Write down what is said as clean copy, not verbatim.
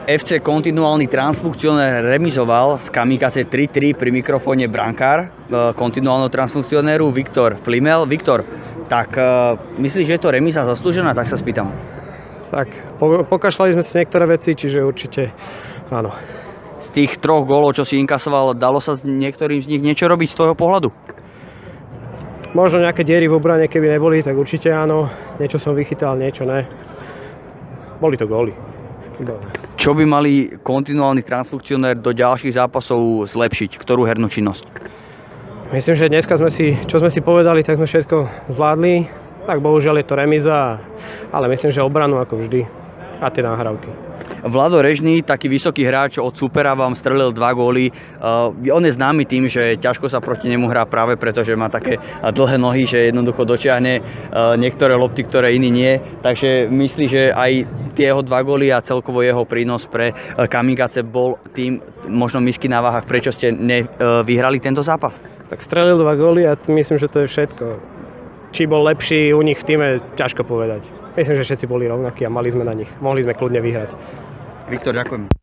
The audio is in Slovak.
FC Kontinuálny transfunkcionér remizoval z Kamikaze 3-3 pri mikrofóne brankár kontinuálneho transfunkcionéru Viktor Flimel. Viktor, tak myslíš, že je to remíza zaslúžená? Tak sa spýtam. Tak, pokašľali sme si niektoré veci, čiže určite áno. Z tých 3 gólov, čo si inkasoval, dalo sa s niektorým z nich niečo robiť z tvojho pohľadu? Možno nejaké diery v obrane, keby neboli, tak určite áno. Niečo som vychytal, niečo ne. Boli to góly. Čo by mali kontinuálny transfunkcionér do ďalších zápasov zlepšiť? Ktorú hernú činnosť? Myslím, že dneska čo sme si povedali, tak sme všetko zvládli. Tak bohužiaľ je to remíza, ale myslím, že obranu ako vždy a tie nahrávky. Vlado Režný, taký vysoký hráč od supera, vám strelil 2 góly. On je známy tým, že ťažko sa proti nemu hrá práve preto, že má také dlhé nohy, že jednoducho dočiahne niektoré lopty, ktoré iní nie. Takže myslí, že aj tie jeho 2 góly a celkovo jeho prínos pre Kamikaze bol tým možno misky na váhach, prečo ste vyhrali tento zápas? Tak strelil 2 góly a myslím, že to je všetko. Či bol lepší u nich v týme, ťažko povedať. Myslím, že všetci boli rovnakí a mohli sme kľudne vyhrať. Viktor, ďakujem.